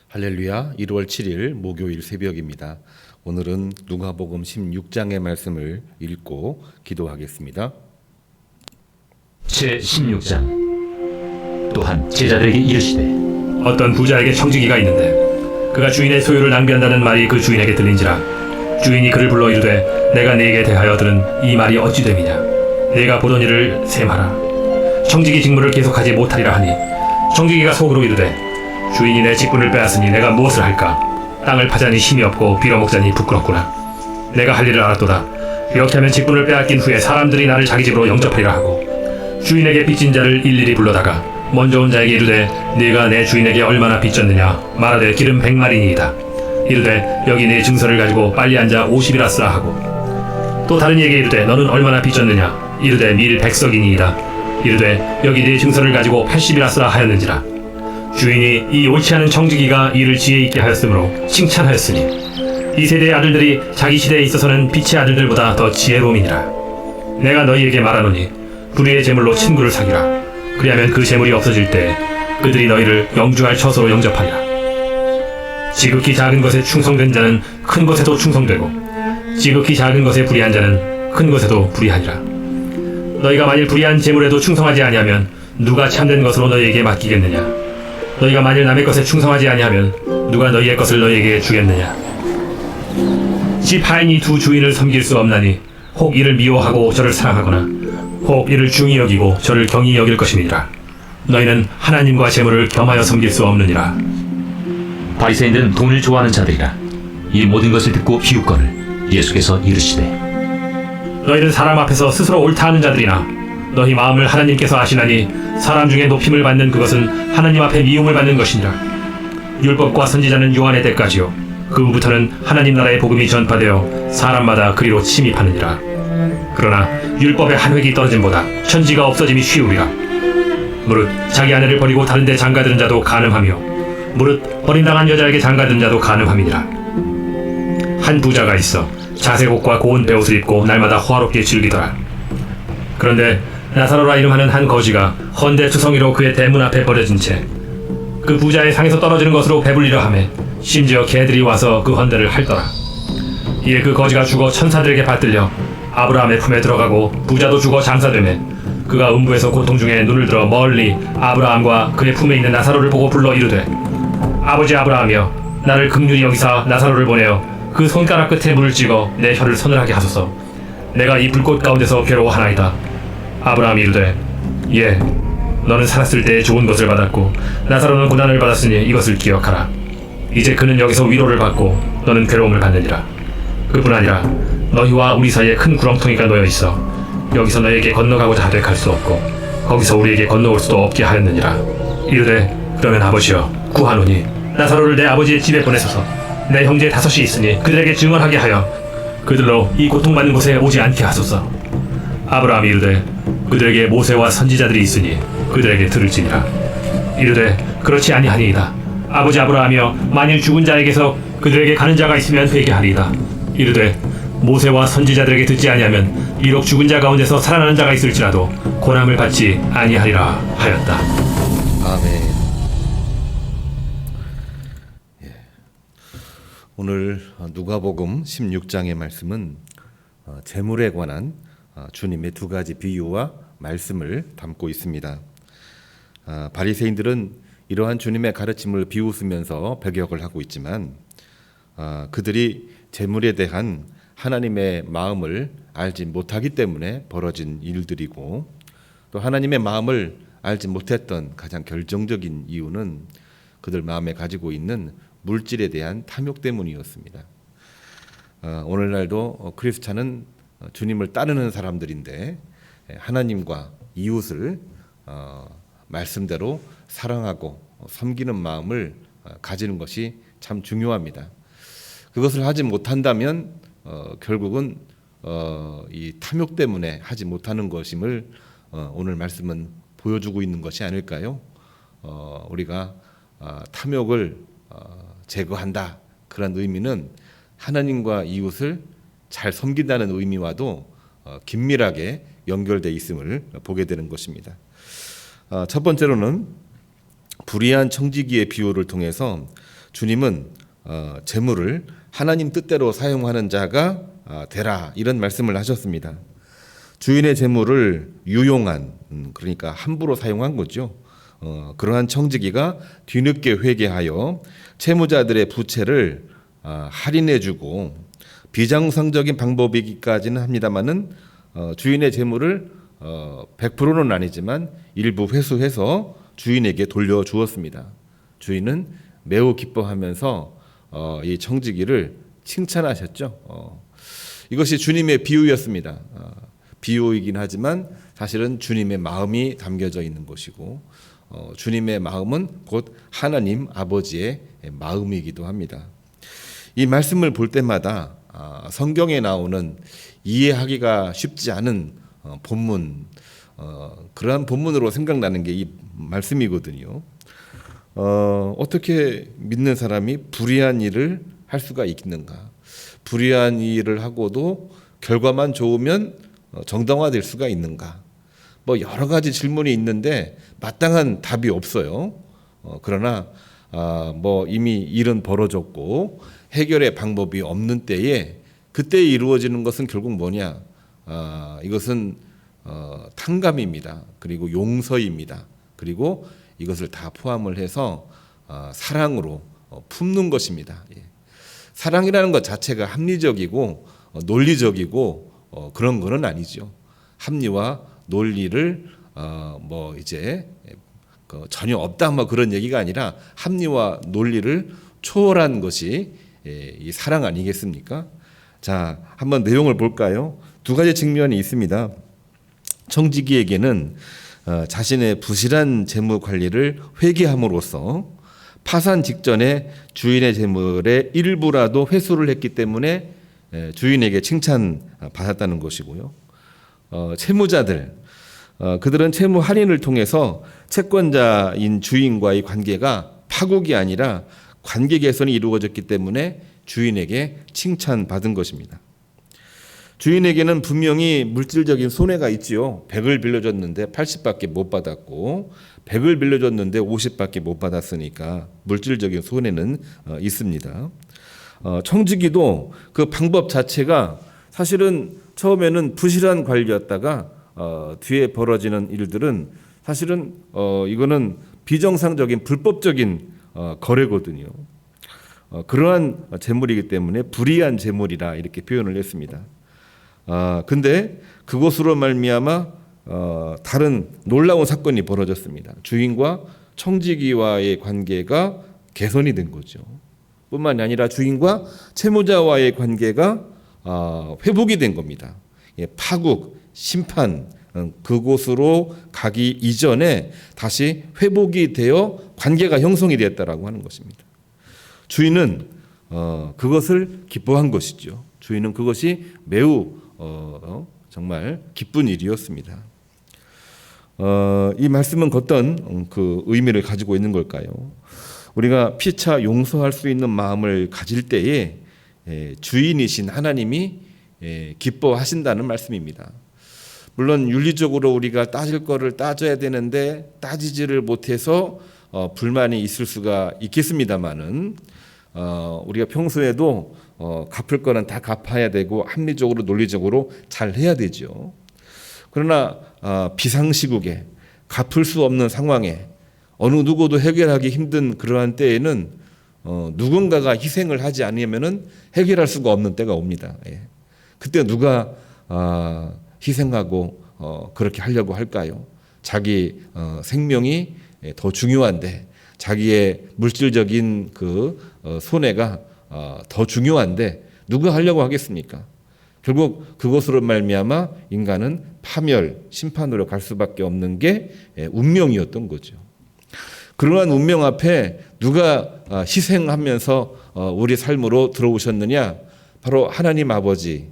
할렐루야. 1월 7일 목요일 새벽입니다. 오늘은 누가복음 16장의 말씀을 읽고 기도하겠습니다. 제16장. 또한 제자들에게 이르시되 어떤 부자에게 청지기가 있는데 그가 주인의 소유를 낭비한다는 말이 그 주인에게 들린지라. 주인이 그를 불러 이르되 내가 네게 대하여 들은 이 말이 어찌 됨이냐. 네가 보던 일을 셈하라. 청지기 직무를 계속하지 못하리라 하니 청지기가 속으로 이르되 주인이 내 직분을 빼앗으니 내가 무엇을 할까. 땅을 파자니 힘이 없고 빌어먹자니 부끄럽구나. 내가 할 일을 알았도다. 이렇게 하면 직분을 빼앗긴 후에 사람들이 나를 자기 집으로 영접하리라 하고 주인에게 빚진 자를 일일이 불러다가 먼저 온 자에게 이르되 네가 내 주인에게 얼마나 빚졌느냐. 말하되 기름 100마리니이다. 이르되 여기 네 증서를 가지고 빨리 앉아 50이라 쓰라 하고 또 다른 이에게 이르되 너는 얼마나 빚졌느냐. 이르되 밀 100석이니이다. 이르되 여기 네 증서를 가지고 80이라 쓰라 하였는지라. 주인이 이 옳지 않은 청지기가 이를 지혜 있게 하였으므로 칭찬하였으니 이 세대의 아들들이 자기 시대에 있어서는 빛의 아들들보다 더 지혜로움이니라. 내가 너희에게 말하노니 불의의 재물로 친구를 사귀라. 그리하면 그 재물이 없어질 때 그들이 너희를 영주할 처소로 영접하리라. 지극히 작은 것에 충성된 자는 큰 것에도 충성되고 지극히 작은 것에 불의한 자는 큰 것에도 불의하리라. 너희가 만일 불의한 재물에도 충성하지 아니하면 누가 참된 것으로 너희에게 맡기겠느냐. 너희가 만일 남의 것에 충성하지 아니하면 누가 너희의 것을 너희에게 주겠느냐. 집 하인이 두 주인을 섬길 수 없나니 혹 이를 미워하고 저를 사랑하거나 혹 이를 중히 여기고 저를 경히 여길 것임이니라. 너희는 하나님과 재물을 겸하여 섬길 수 없느니라. 바리새인들은 돈을 좋아하는 자들이라. 이 모든 것을 듣고 비웃거늘 예수께서 이르시되 너희는 사람 앞에서 스스로 옳다 하는 자들이나 너희 마음을 하나님께서 아시나니 사람 중에 높임을 받는 그것은 하나님 앞에 미움을 받는 것이니라. 율법과 선지자는 요한의 때까지요 그 후부터는 하나님 나라의 복음이 전파되어 사람마다 그리로 침입하느니라. 그러나 율법의 한 획이 떨어짐보다 천지가 없어짐이 쉬우리라. 무릇 자기 아내를 버리고 다른 데 장가드는 자도 간음하며 무릇 버림당한 여자에게 장가든 자도 간음함이니라. 한 부자가 있어 자색 옷과 고운 베옷을 입고 날마다 호화롭게 즐기더라. 그런데 나사로라 이름하는 한 거지가 헌데 투성이로 그의 대문 앞에 버려진 채 그 부자의 상에서 떨어지는 것으로 배불리려 하매 심지어 개들이 와서 그 헌데를 핥더라. 이에 그 거지가 죽어 천사들에게 받들려 아브라함의 품에 들어가고 부자도 죽어 장사되매 그가 음부에서 고통 중에 눈을 들어 멀리 아브라함과 그의 품에 있는 나사로를 보고 불러 이르되 아버지 아브라함이여 나를 긍휼히 여기사 나사로를 보내어 그 손가락 끝에 물을 찍어 내 혀를 서늘하게 하소서. 내가 이 불꽃 가운데서 괴로워하나이다. 아브라함이 이르되 예 너는 살았을 때 좋은 것을 받았고 나사로는 고난을 받았으니 이것을 기억하라. 이제 그는 여기서 위로를 받고 너는 괴로움을 받느니라. 그뿐 아니라 너희와 우리 사이에 큰 구렁텅이가 놓여 있어 여기서 너에게 건너가고자 하되 갈 수 없고 거기서 우리에게 건너올 수도 없게 하였느니라. 이르되 그러면 아버지여 구하노니 나사로를 내 아버지의 집에 보내소서. 내 형제 5이 있으니 그들에게 증언하게 하여 그들로 이 고통받는 곳에 오지 않게 하소서. 아브라함이 이르되 그들에게 모세와 선지자들이 있으니 그들에게 들을지니라. 이르되 그렇지 아니하니이다. 아버지 아브라함이여 만일 죽은 자에게서 그들에게 가는 자가 있으면 회개하리이다. 이르되 모세와 선지자들에게 듣지 아니하면 비록 죽은 자 가운데서 살아나는 자가 있을지라도 고난을 받지 아니하리라 하였다. 아멘. 오늘 누가복음 16장의 말씀은 재물에 관한 주님의 두 가지 비유와 말씀을 담고 있습니다. 바리새인들은 이러한 주님의 가르침을 비웃으면서 배격을 하고 있지만 그들이 재물에 대한 하나님의 마음을 알지 못하기 때문에 벌어진 일들이고 또 하나님의 마음을 알지 못했던 가장 결정적인 이유는 그들 마음에 가지고 있는 물질에 대한 탐욕 때문이었습니다. 오늘날도 크리스찬은 주님을 따르는 사람들인데 하나님과 이웃을 말씀대로 사랑하고 섬기는 마음을 가지는 것이 참 중요합니다. 그것을 하지 못한다면 결국은 이 탐욕 때문에 하지 못하는 것임을 오늘 말씀은 보여주고 있는 것이 아닐까요? 우리가 탐욕을 제거한다. 그런 의미는 하나님과 이웃을 잘 섬긴다는 의미와도 긴밀하게 연결되어 있음을 보게 되는 것입니다. 첫 번째로는 불의한 청지기의 비유를 통해서 주님은 재물을 하나님 뜻대로 사용하는 자가 되라 이런 말씀을 하셨습니다. 주인의 재물을 유용한 그러니까 함부로 사용한 거죠. 그러한 청지기가 뒤늦게 회개하여 채무자들의 부채를 할인해주고 비정상적인 방법이기까지는 합니다만은 주인의 재물을 100%는 아니지만 일부 회수해서 주인에게 돌려주었습니다. 주인은 매우 기뻐하면서 이 청지기를 칭찬하셨죠. 이것이 주님의 비유였습니다. 비유이긴 하지만 사실은 주님의 마음이 담겨져 있는 것이고 주님의 마음은 곧 하나님 아버지의 마음이기도 합니다. 이 말씀을 볼 때마다 성경에 나오는 이해하기가 쉽지 않은 본문 그러한 본문으로 생각나는 게 이 말씀이거든요. 어떻게 믿는 사람이 불의한 일을 할 수가 있는가? 불의한 일을 하고도 결과만 좋으면 정당화될 수가 있는가? 뭐 여러 가지 질문이 있는데 마땅한 답이 없어요. 그러나 뭐 이미 일은 벌어졌고 해결의 방법이 없는 때에 그때 이루어지는 것은 결국 뭐냐? 이것은 탕감입니다. 그리고 용서입니다. 그리고 이것을 다 포함을 해서 사랑으로 품는 것입니다. 사랑이라는 것 자체가 합리적이고 논리적이고 그런 거는 아니죠. 합리와 논리를 뭐 이제 전혀 없다 뭐 그런 얘기가 아니라 합리와 논리를 초월한 것이 이 사랑 아니겠습니까? 자, 한번 내용을 볼까요? 두 가지 측면이 있습니다. 청지기에게는 자신의 부실한 재무 관리를 회개함으로써 파산 직전에 주인의 재물의 일부라도 회수를 했기 때문에 주인에게 칭찬받았다는 것이고요. 채무자들, 그들은 채무 할인을 통해서 채권자인 주인과의 관계가 파국이 아니라 관계 개선이 이루어졌기 때문에 주인에게 칭찬받은 것입니다. 주인에게는 분명히 물질적인 손해가 있지요. 100을 빌려줬는데 80밖에 못 받았고 100을 빌려줬는데 50밖에 못 받았으니까 물질적인 손해는 있습니다. 청지기도 그 방법 자체가 사실은 처음에는 부실한 관리였다가 뒤에 벌어지는 일들은 사실은 이거는 비정상적인 불법적인 거래거든요. 그러한 재물이기 때문에 불의한 재물이라 이렇게 표현을 했습니다. 근데 그것으로 말미암아 다른 놀라운 사건이 벌어졌습니다. 주인과 청지기와의 관계가 개선이 된 거죠. 뿐만이 아니라 주인과 채무자와의 관계가 회복이 된 겁니다. 파국, 심판 그곳으로 가기 이전에 다시 회복이 되어 관계가 형성이 되었다라고 하는 것입니다. 주인은 그것을 기뻐한 것이죠. 주인은 그것이 매우 정말 기쁜 일이었습니다. 이 말씀은 어떤 그 의미를 가지고 있는 걸까요? 우리가 피차 용서할 수 있는 마음을 가질 때에 주인이신 하나님이 기뻐하신다는 말씀입니다. 물론 윤리적으로 우리가 따질 거를 따져야 되는데 따지지를 못해서 불만이 있을 수가 있겠습니다만은 우리가 평소에도 갚을 거는 다 갚아야 되고 합리적으로 논리적으로 잘 해야 되죠. 그러나 비상시국에 갚을 수 없는 상황에 어느 누구도 해결하기 힘든 그러한 때에는 누군가가 희생을 하지 않으면은 해결할 수가 없는 때가 옵니다. 그때 누가 희생하고 그렇게 하려고 할까요? 자기 생명이 더 중요한데 자기의 물질적인 그 손해가 더 중요한데 누가 하려고 하겠습니까? 결국 그것으로 말미암아 인간은 파멸, 심판으로 갈 수밖에 없는 게 운명이었던 거죠. 그러한 운명 앞에 누가 희생하면서 우리 삶으로 들어오셨느냐? 바로 하나님 아버지,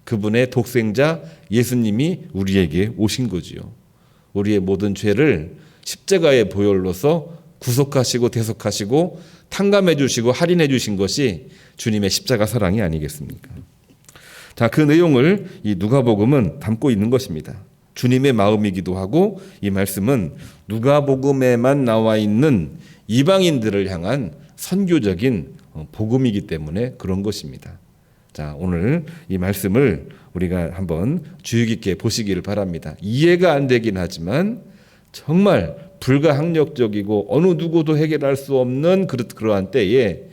그분의 독생자 예수님이 우리에게 오신 거지요. 우리의 모든 죄를 십자가의 보혈로서 구속하시고 대속하시고 탕감해 주시고 할인해 주신 것이 주님의 십자가 사랑이 아니겠습니까? 자, 그 내용을 이 누가복음은 담고 있는 것입니다. 주님의 마음이기도 하고 이 말씀은 누가복음에만 나와 있는 이방인들을 향한 선교적인 복음이기 때문에 그런 것입니다. 자, 오늘 이 말씀을 우리가 한번 주의 깊게 보시기를 바랍니다. 이해가 안 되긴 하지만 정말 불가항력적이고 어느 누구도 해결할 수 없는 그러한 때에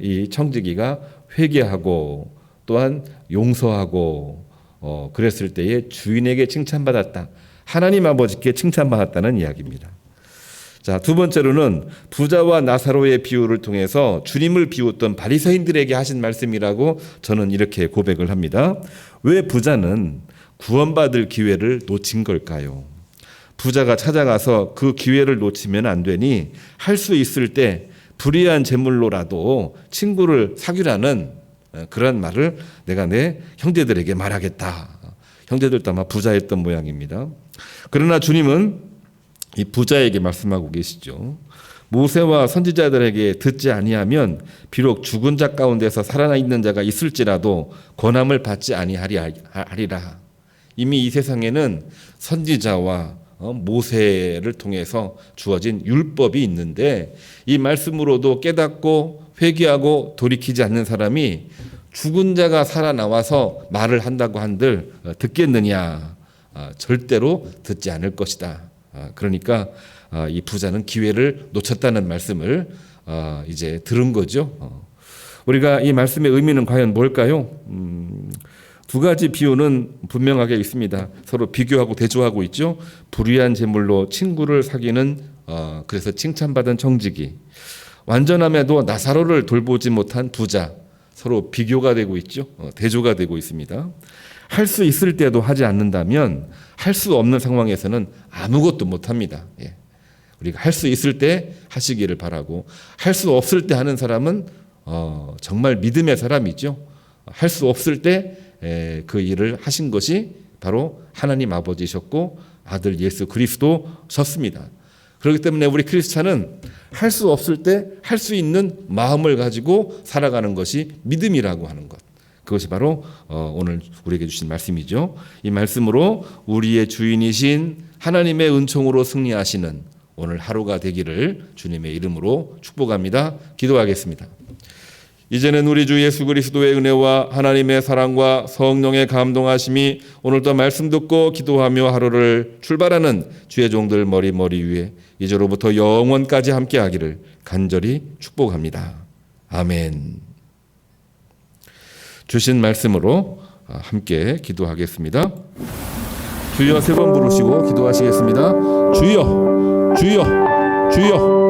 이 청지기가 회개하고 또한 용서하고 그랬을 때에 주인에게 칭찬받았다. 하나님 아버지께 칭찬받았다는 이야기입니다. 자, 두 번째로는 부자와 나사로의 비유를 통해서 주님을 비웃던 바리새인들에게 하신 말씀이라고 저는 이렇게 고백을 합니다. 왜 부자는 구원받을 기회를 놓친 걸까요? 부자가 찾아가서 그 기회를 놓치면 안 되니 할 수 있을 때 불의한 재물로라도 친구를 사귀라는 그런 말을 내가 내 형제들에게 말하겠다. 형제들도 아마 부자였던 모양입니다. 그러나 주님은 이 부자에게 말씀하고 계시죠. 모세와 선지자들에게 듣지 아니하면 비록 죽은 자 가운데서 살아있는 자가 있을지라도 권함을 받지 아니하리라. 이미 이 세상에는 선지자와 모세를 통해서 주어진 율법이 있는데 이 말씀으로도 깨닫고 회개하고 돌이키지 않는 사람이 죽은 자가 살아나와서 말을 한다고 한들 듣겠느냐? 절대로 듣지 않을 것이다. 그러니까 이 부자는 기회를 놓쳤다는 말씀을 이제 들은 거죠. 우리가 이 말씀의 의미는 과연 뭘까요? 두 가지 비유는 분명하게 있습니다. 서로 비교하고 대조하고 있죠. 불의한 재물로 친구를 사귀는 그래서 칭찬받은 청지기, 완전함에도 나사로를 돌보지 못한 부자, 서로 비교가 되고 있죠. 대조가 되고 있습니다. 할 수 있을 때도 하지 않는다면 할 수 없는 상황에서는 아무것도 못합니다. 우리가 할 수 있을 때 하시기를 바라고 할 수 없을 때 하는 사람은 정말 믿음의 사람이죠. 할 수 없을 때 그 일을 하신 것이 바로 하나님 아버지셨고 아들 예수 그리스도셨습니다. 그렇기 때문에 우리 크리스찬은 할 수 없을 때 할 수 있는 마음을 가지고 살아가는 것이 믿음이라고 하는 것. 그것이 바로 오늘 우리에게 주신 말씀이죠. 이 말씀으로 우리의 주인이신 하나님의 은총으로 승리하시는 오늘 하루가 되기를 주님의 이름으로 축복합니다. 기도하겠습니다. 이제는 우리 주 예수 그리스도의 은혜와 하나님의 사랑과 성령의 감동하심이 오늘도 말씀 듣고 기도하며 하루를 출발하는 주의 종들 머리 위에 이제로부터 영원까지 함께하기를 간절히 축복합니다. 아멘. 주신 말씀으로 함께 기도하겠습니다. 주여 세 번 부르시고 기도하시겠습니다. 주여, 주여, 주여.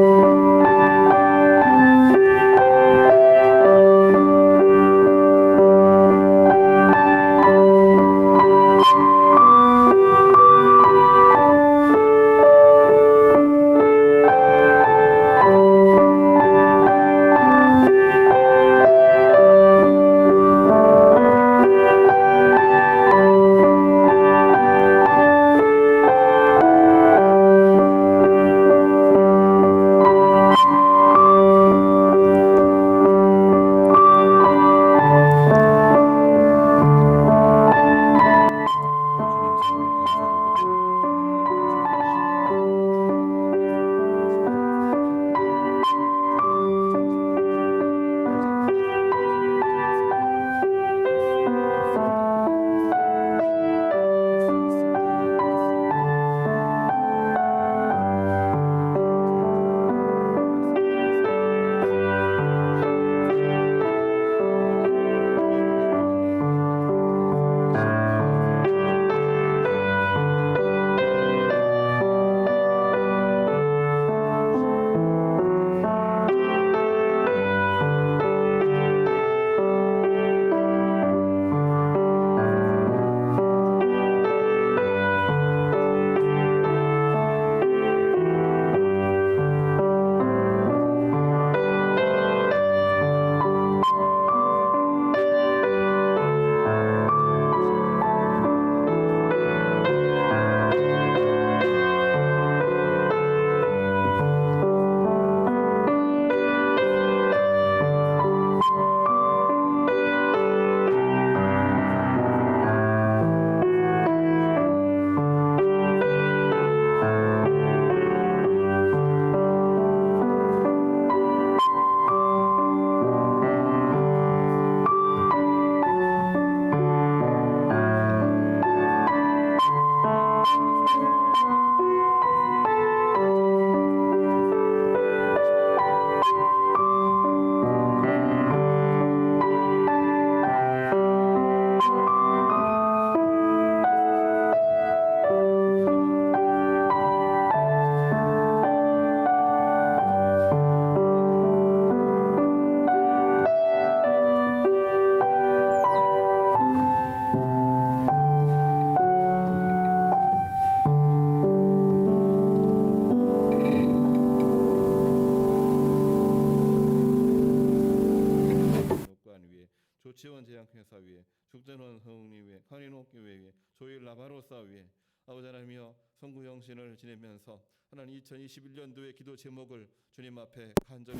조치원 제약회사 위에 죽전원 성리 위에 카리노 교회 위에 조일 라바로사 위에 아버지 하나님이여 성구 영신을 지내면서 하나님 2021년도의 기도 제목을 주님 앞에 간절히